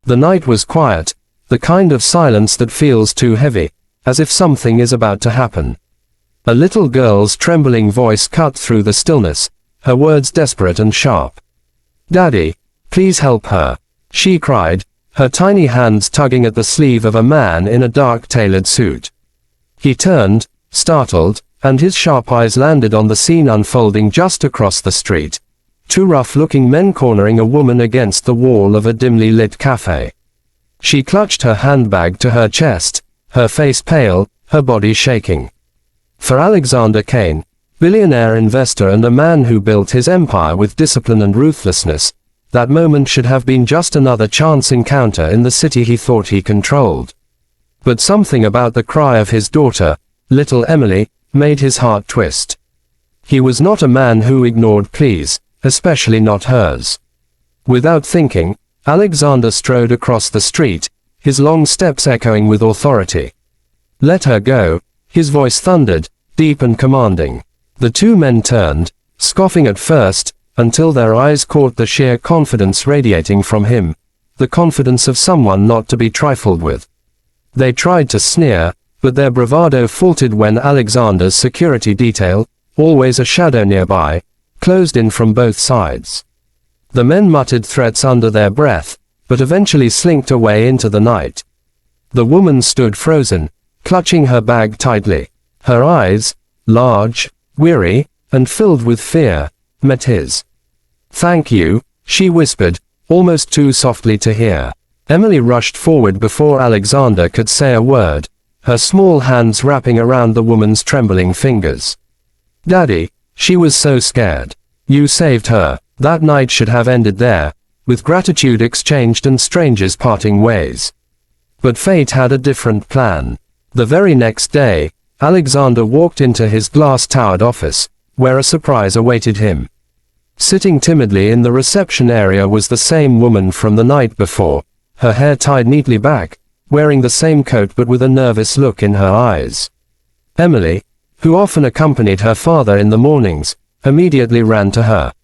The night was quiet, the kind of silence that feels too heavy, as if something is about to happen. A little girl's trembling voice cut through the stillness, her words desperate and sharp. "Daddy, please help her," she cried, her tiny hands tugging at the sleeve of a man in a dark tailored suit. He turned, startled, and his sharp eyes landed on the scene unfolding just across the street. Two rough-looking men cornering a woman against the wall of a dimly lit cafe. She clutched her handbag to her chest, her face pale, her body shaking. For Alexander Kane, billionaire investor and a man who built his empire with discipline and ruthlessness, that moment should have been just another chance encounter in the city he thought he controlled. But something about the cry of his daughter, little Emily, made his heart twist. He was not a man who ignored pleas, especially not hers. Without thinking, Alexander strode across the street, his long steps echoing with authority. "Let her go," his voice thundered, deep and commanding. The two men turned, scoffing at first, until their eyes caught the sheer confidence radiating from him, the confidence of someone not to be trifled with. They tried to sneer, but their bravado faltered when Alexander's security detail, always a shadow nearby, closed in from both sides. The men muttered threats under their breath, but eventually slinked away into the night. The woman stood frozen, clutching her bag tightly. Her eyes, large, weary, and filled with fear, met his. "Thank you," she whispered, almost too softly to hear. Emily rushed forward before Alexander could say a word, her small hands wrapping around the woman's trembling fingers. "Daddy," she was so scared. "You saved her." That night should have ended there, with gratitude exchanged and strangers parting ways. But fate had a different plan. The very next day, Alexander walked into his glass-towered office, where a surprise awaited him. Sitting timidly in the reception area was the same woman from the night before, her hair tied neatly back, wearing the same coat but with a nervous look in her eyes. Emily, who often accompanied her father in the mornings, immediately ran to her.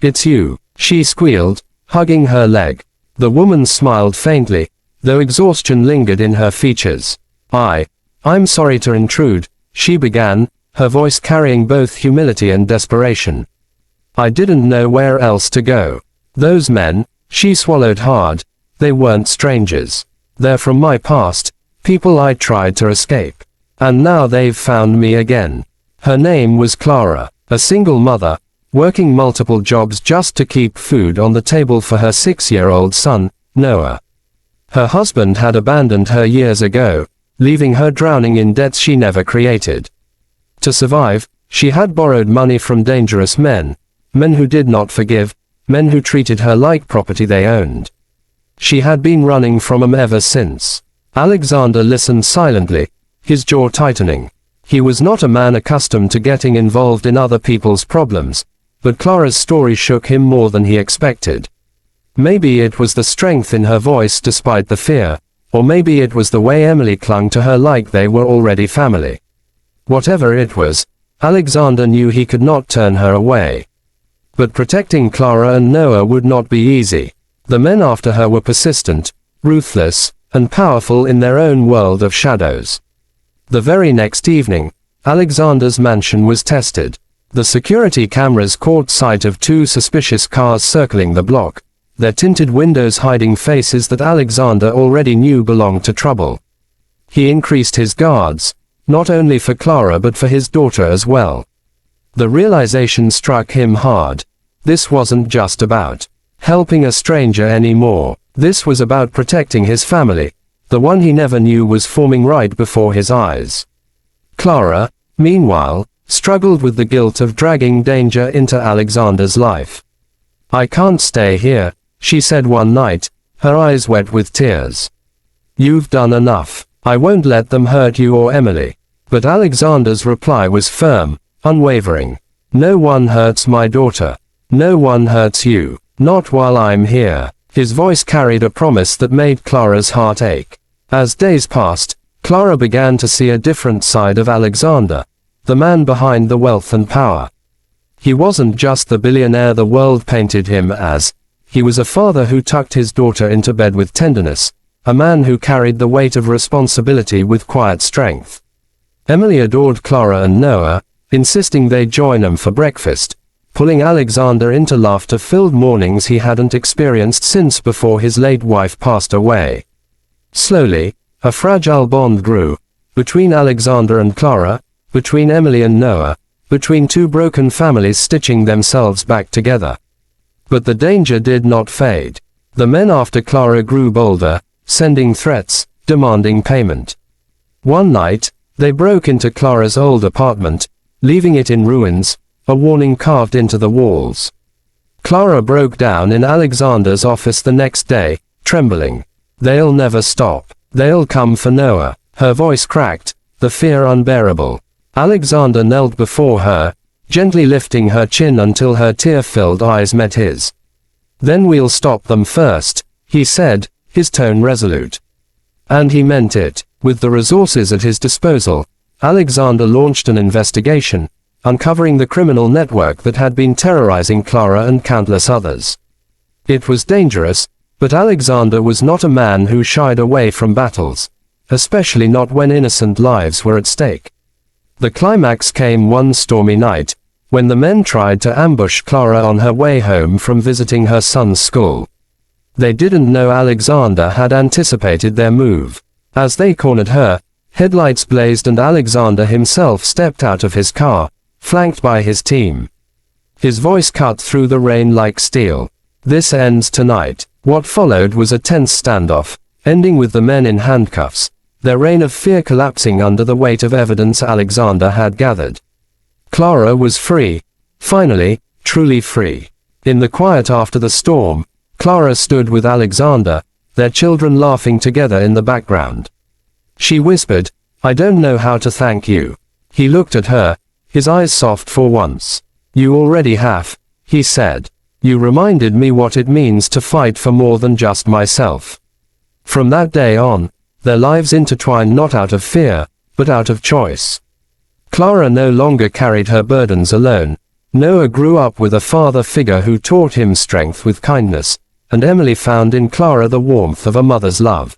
"It's you," she squealed, hugging her leg. The woman smiled faintly, though exhaustion lingered in her features. I'm sorry to intrude," she began, her voice carrying both humility and desperation. "I didn't know where else to go. Those men," she swallowed hard, "they weren't strangers. They're from my past, people I tried to escape. And now they've found me again." Her name was Clara, a single mother, working multiple jobs just to keep food on the table for her 6-year-old son, Noah. Her husband had abandoned her years ago, leaving her drowning in debts she never created. To survive, she had borrowed money from dangerous men who did not forgive, men who treated her like property they owned. She had been running from them ever since. Alexander listened silently, his jaw tightening. He was not a man accustomed to getting involved in other people's problems, but Clara's story shook him more than he expected. Maybe it was the strength in her voice despite the fear, or maybe it was the way Emily clung to her like they were already family. Whatever it was, Alexander knew he could not turn her away. But protecting Clara and Noah would not be easy. The men after her were persistent, ruthless, and powerful in their own world of shadows. The very next evening, Alexander's mansion was tested. The security cameras caught sight of two suspicious cars circling the block, their tinted windows hiding faces that Alexander already knew belonged to trouble. He increased his guards, not only for Clara but for his daughter as well. The realization struck him hard. This wasn't just about helping a stranger anymore. This was about protecting his family, the one he never knew was forming right before his eyes. Clara, meanwhile, struggled with the guilt of dragging danger into Alexander's life. "I can't stay here," she said one night, her eyes wet with tears. "You've done enough. I won't let them hurt you or Emily." But Alexander's reply was firm, unwavering. "No one hurts my daughter. No one hurts you. Not while I'm here." His voice carried a promise that made Clara's heart ache. As days passed, Clara began to see a different side of Alexander, the man behind the wealth and power. He wasn't just the billionaire the world painted him as. He was a father who tucked his daughter into bed with tenderness, a man who carried the weight of responsibility with quiet strength. Emily adored Clara and Noah, insisting they join him for breakfast, pulling Alexander into laughter-filled mornings he hadn't experienced since before his late wife passed away. Slowly, a fragile bond grew, between Alexander and Clara, between Emily and Noah, between two broken families stitching themselves back together. But the danger did not fade. The men after Clara grew bolder, sending threats, demanding payment. One night, they broke into Clara's old apartment, leaving it in ruins, a warning carved into the walls. Clara broke down in Alexander's office the next day, trembling. "They'll never stop. They'll come for Noah." Her voice cracked, the fear unbearable. Alexander knelt before her, gently lifting her chin until her tear-filled eyes met his. "Then we'll stop them first," he said, his tone resolute. And he meant it. With the resources at his disposal, Alexander launched an investigation, uncovering the criminal network that had been terrorizing Clara and countless others. It was dangerous, but Alexander was not a man who shied away from battles, especially not when innocent lives were at stake. The climax came one stormy night, when the men tried to ambush Clara on her way home from visiting her son's school. They didn't know Alexander had anticipated their move. As they cornered her, headlights blazed and Alexander himself stepped out of his car, flanked by his team. His voice cut through the rain like steel. "This ends tonight." What followed was a tense standoff, ending with the men in handcuffs, their reign of fear collapsing under the weight of evidence Alexander had gathered. Clara was free. Finally, truly free. In the quiet after the storm, Clara stood with Alexander, their children laughing together in the background. She whispered, "I don't know how to thank you." He looked at her, his eyes soft for once. "You already have," he said. "You reminded me what it means to fight for more than just myself." From that day on, their lives intertwined not out of fear, but out of choice. Clara no longer carried her burdens alone. Noah grew up with a father figure who taught him strength with kindness, and Emily found in Clara the warmth of a mother's love.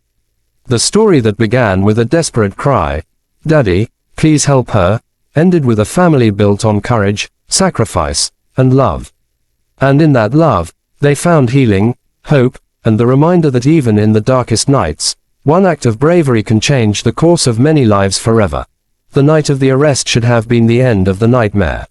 The story that began with a desperate cry, "Daddy, please help her," ended with a family built on courage, sacrifice, and love. And in that love, they found healing, hope, and the reminder that even in the darkest nights, one act of bravery can change the course of many lives forever. The night of the arrest should have been the end of the nightmare.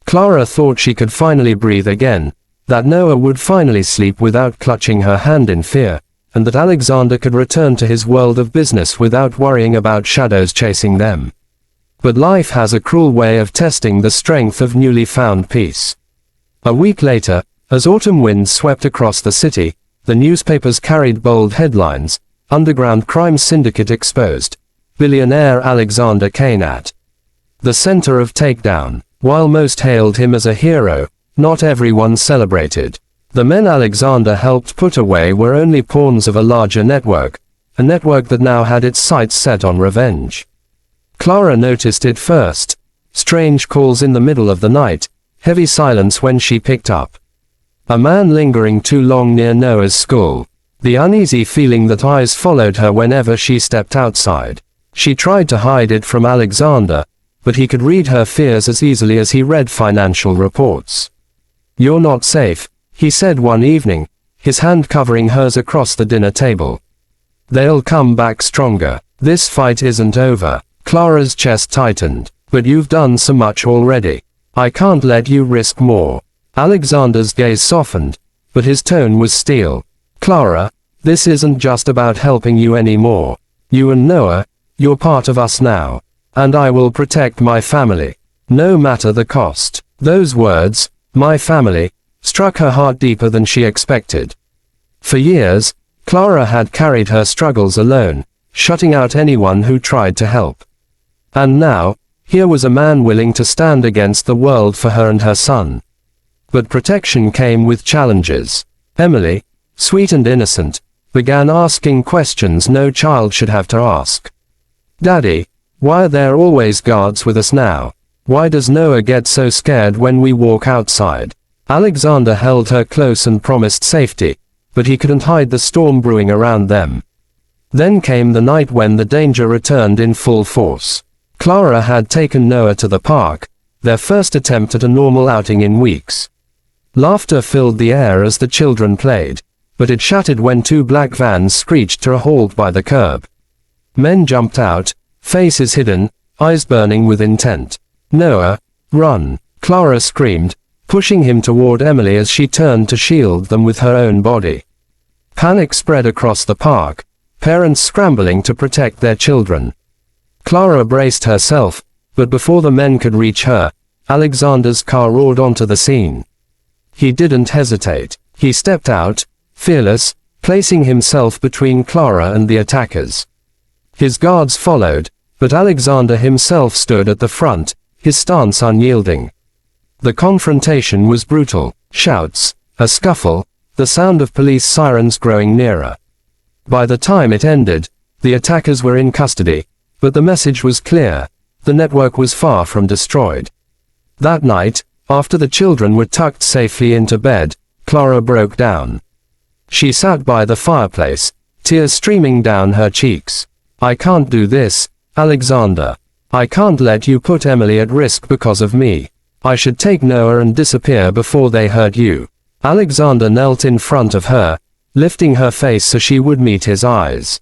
Clara thought she could finally breathe again, that Noah would finally sleep without clutching her hand in fear, and that Alexander could return to his world of business without worrying about shadows chasing them. But life has a cruel way of testing the strength of newly found peace. A week later, as autumn winds swept across the city, the newspapers carried bold headlines: "Underground Crime Syndicate Exposed. Billionaire Alexander Kane at the center of takedown." While most hailed him as a hero, not everyone celebrated. The men Alexander helped put away were only pawns of a larger network, a network that now had its sights set on revenge. Clara noticed it first. Strange calls in the middle of the night, heavy silence when she picked up. A man lingering too long near Noah's school. The uneasy feeling that eyes followed her whenever she stepped outside. She tried to hide it from Alexander, but he could read her fears as easily as he read financial reports. "You're not safe," he said one evening, his hand covering hers across the dinner table. "They'll come back stronger. This fight isn't over." Clara's chest tightened. "But you've done so much already. I can't let you risk more." Alexander's gaze softened, but his tone was steel. "Clara, this isn't just about helping you anymore. You and Noah, you're part of us now. And I will protect my family, no matter the cost." Those words, "my family," struck her heart deeper than she expected. For years, Clara had carried her struggles alone, shutting out anyone who tried to help. And now, here was a man willing to stand against the world for her and her son. But protection came with challenges. Emily, sweet and innocent, began asking questions no child should have to ask. "Daddy, why are there always guards with us now? Why does Noah get so scared when we walk outside?" Alexander held her close and promised safety, but he couldn't hide the storm brewing around them. Then came the night when the danger returned in full force. Clara had taken Noah to the park, their first attempt at a normal outing in weeks. Laughter filled the air as the children played, but it shattered when two black vans screeched to a halt by the curb. Men jumped out, faces hidden, eyes burning with intent. "Noah, run!" Clara screamed, pushing him toward Emily as she turned to shield them with her own body. Panic spread across the park, parents scrambling to protect their children. Clara braced herself, but before the men could reach her, Alexander's car roared onto the scene. He didn't hesitate. He stepped out, fearless, placing himself between Clara and the attackers. His guards followed, but Alexander himself stood at the front, his stance unyielding. The confrontation was brutal. Shouts, a scuffle, the sound of police sirens growing nearer. By the time it ended, the attackers were in custody, but the message was clear: the network was far from destroyed. That night, after the children were tucked safely into bed, Clara broke down. She sat by the fireplace, tears streaming down her cheeks. "I can't do this, Alexander. I can't let you put Emily at risk because of me. I should take Noah and disappear before they hurt you." Alexander knelt in front of her, lifting her face so she would meet his eyes.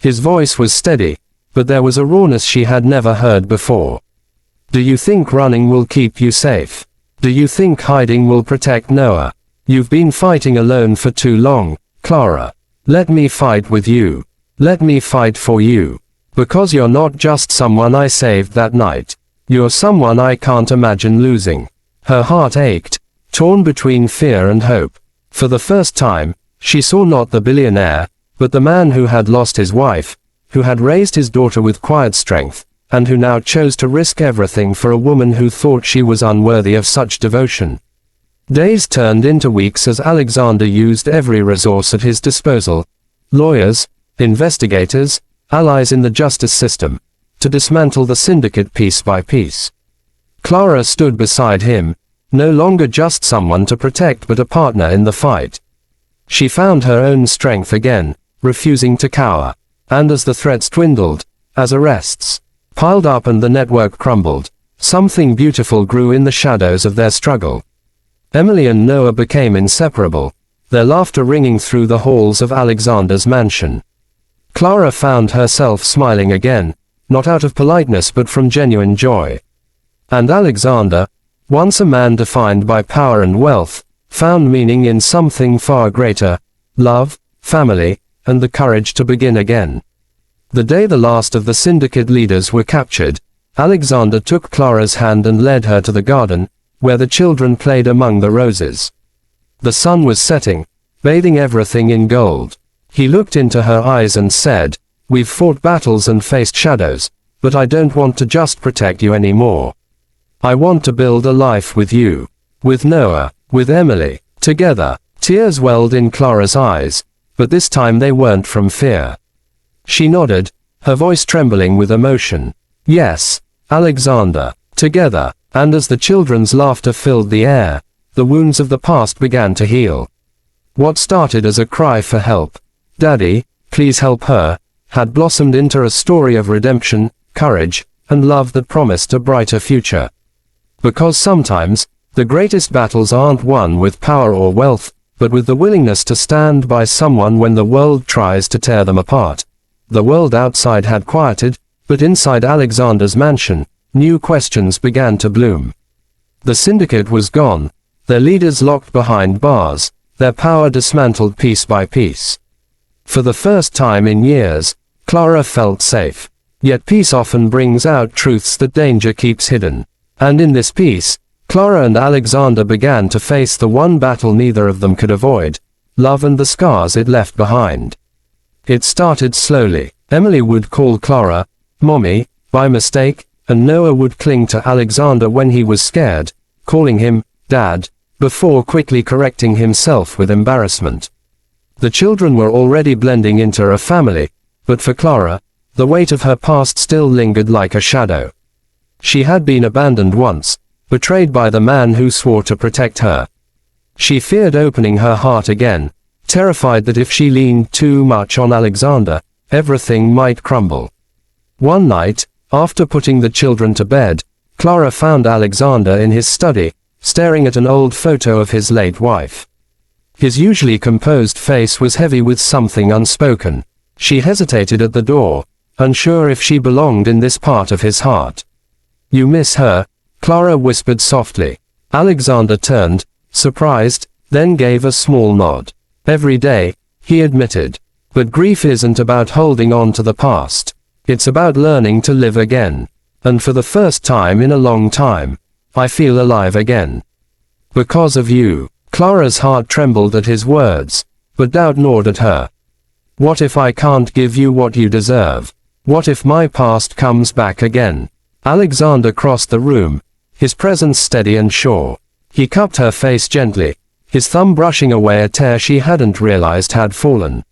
His voice was steady, but there was a rawness she had never heard before. "Do you think running will keep you safe? Do you think hiding will protect Noah? You've been fighting alone for too long, Clara. Let me fight with you. Let me fight for you. Because you're not just someone I saved that night. You're someone I can't imagine losing." Her heart ached, torn between fear and hope. For the first time, she saw not the billionaire, but the man who had lost his wife, who had raised his daughter with quiet strength, and who now chose to risk everything for a woman who thought she was unworthy of such devotion. Days turned into weeks as Alexander used every resource at his disposal: lawyers, investigators, allies in the justice system, to dismantle the syndicate piece by piece. Clara stood beside him, no longer just someone to protect but a partner in the fight. She found her own strength again, refusing to cower. And as the threats dwindled, as arrests piled up and the network crumbled, something beautiful grew in the shadows of their struggle. Emily and Noah became inseparable, their laughter ringing through the halls of Alexander's mansion. Clara found herself smiling again, not out of politeness but from genuine joy. And Alexander, once a man defined by power and wealth, found meaning in something far greater: love, family, and the courage to begin again. The day the last of the syndicate leaders were captured, Alexander took Clara's hand and led her to the garden, where the children played among the roses. The sun was setting, bathing everything in gold. He looked into her eyes and said, "We've fought battles and faced shadows, but I don't want to just protect you anymore. I want to build a life with you, with Noah, with Emily, together." Tears welled in Clara's eyes, but this time they weren't from fear. She nodded, her voice trembling with emotion. "Yes, Alexander, together." And as the children's laughter filled the air, the wounds of the past began to heal. What started as a cry for help, "Daddy, please help her," had blossomed into a story of redemption, courage, and love that promised a brighter future. Because sometimes, the greatest battles aren't won with power or wealth, but with the willingness to stand by someone when the world tries to tear them apart. The world outside had quieted, but inside Alexander's mansion, new questions began to bloom. The syndicate was gone, their leaders locked behind bars, their power dismantled piece by piece. For the first time in years, Clara felt safe. Yet peace often brings out truths that danger keeps hidden. And in this peace, Clara and Alexander began to face the one battle neither of them could avoid: love and the scars it left behind. It started slowly. Emily would call Clara "Mommy," by mistake, and Noah would cling to Alexander when he was scared, calling him "Dad," before quickly correcting himself with embarrassment. The children were already blending into a family, but for Clara, the weight of her past still lingered like a shadow. She had been abandoned once, betrayed by the man who swore to protect her. She feared opening her heart again, terrified that if she leaned too much on Alexander, everything might crumble. One night, after putting the children to bed, Clara found Alexander in his study, staring at an old photo of his late wife. His usually composed face was heavy with something unspoken. She hesitated at the door, unsure if she belonged in this part of his heart. "You miss her?" Clara whispered softly. Alexander turned, surprised, then gave a small nod. "Every day," he admitted. "But grief isn't about holding on to the past. It's about learning to live again. And for the first time in a long time, I feel alive again. Because of you." Clara's heart trembled at his words, but doubt gnawed at her. "What if I can't give you what you deserve? What if my past comes back again?" Alexander crossed the room, his presence steady and sure. He cupped her face gently, his thumb brushing away a tear she hadn't realized had fallen.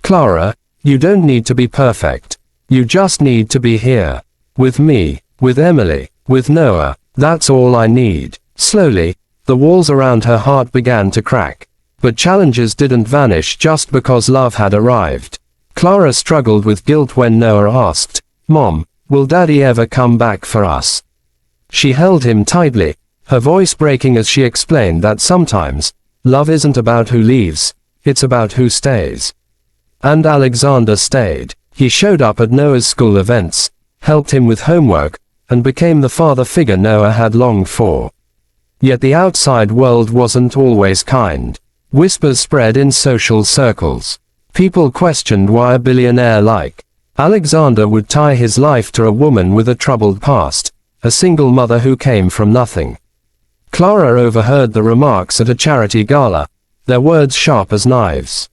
"Clara, you don't need to be perfect. You just need to be here. With me, with Emily, with Noah. That's all I need." Slowly, the walls around her heart began to crack. But challenges didn't vanish just because love had arrived. Clara struggled with guilt when Noah asked, "Mom, will Daddy ever come back for us?" She held him tightly, her voice breaking as she explained that sometimes, love isn't about who leaves, it's about who stays. And Alexander stayed. He showed up at Noah's school events, helped him with homework, and became the father figure Noah had longed for. Yet the outside world wasn't always kind. Whispers spread in social circles. People questioned why a billionaire like Alexander would tie his life to a woman with a troubled past, a single mother who came from nothing. Clara overheard the remarks at a charity gala, their words sharp as knives.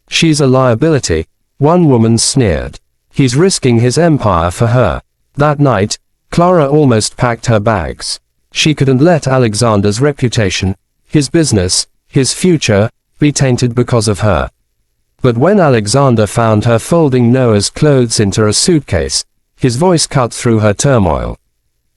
"She's a liability," one woman sneered. "He's risking his empire for her." That night, Clara almost packed her bags. She couldn't let Alexander's reputation, his business, his future, be tainted because of her. But when Alexander found her folding Noah's clothes into a suitcase, his voice cut through her turmoil.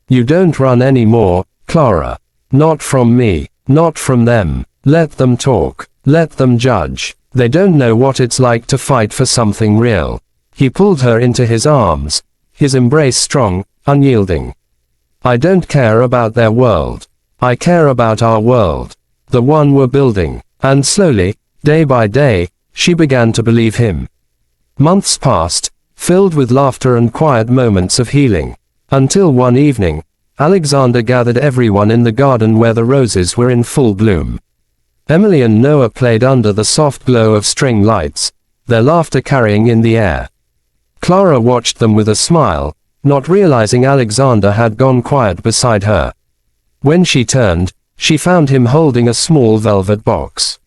"You don't run anymore, Clara. Not from me, not from them. Let them talk. Let them judge. They don't know what it's like to fight for something real." He pulled her into his arms, his embrace strong, unyielding. "I don't care about their world. I care about our world. The one we're building." And slowly, day by day, she began to believe him. Months passed, filled with laughter and quiet moments of healing. Until one evening, Alexander gathered everyone in the garden where the roses were in full bloom. Emily and Noah played under the soft glow of string lights, their laughter carrying in the air. Clara watched them with a smile, not realizing Alexander had gone quiet beside her. When she turned, she found him holding a small velvet box.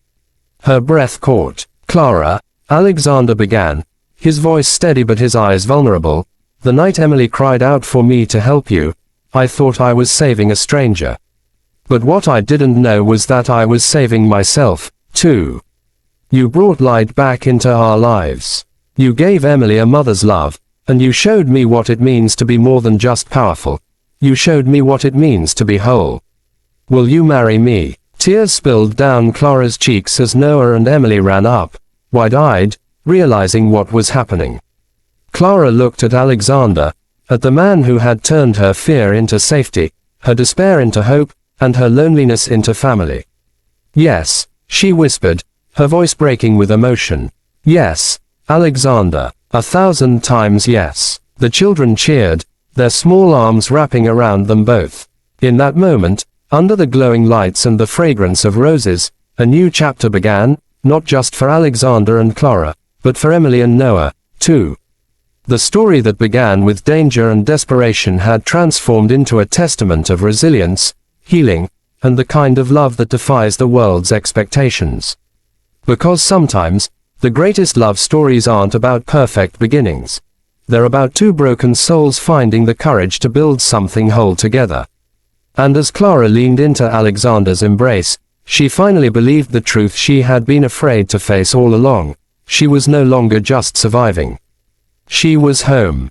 Her breath caught. "Clara," Alexander began, his voice steady but his eyes vulnerable, "the night Emily cried out for me to help you, I thought I was saving a stranger. But what I didn't know was that I was saving myself, too. You brought light back into our lives. You gave Emily a mother's love, and you showed me what it means to be more than just powerful. You showed me what it means to be whole. Will you marry me?" Tears spilled down Clara's cheeks as Noah and Emily ran up, wide-eyed, realizing what was happening. Clara looked at Alexander, at the man who had turned her fear into safety, her despair into hope, and her loneliness into family. "Yes," she whispered, her voice breaking with emotion. "Yes, Alexander. 1,000 times yes." The children cheered, their small arms wrapping around them both. In that moment, under the glowing lights and the fragrance of roses, a new chapter began, not just for Alexander and Clara, but for Emily and Noah, too. The story that began with danger and desperation had transformed into a testament of resilience, healing, and the kind of love that defies the world's expectations. Because sometimes, the greatest love stories aren't about perfect beginnings. They're about two broken souls finding the courage to build something whole together. And as Clara leaned into Alexander's embrace, she finally believed the truth she had been afraid to face all along. She was no longer just surviving. She was home.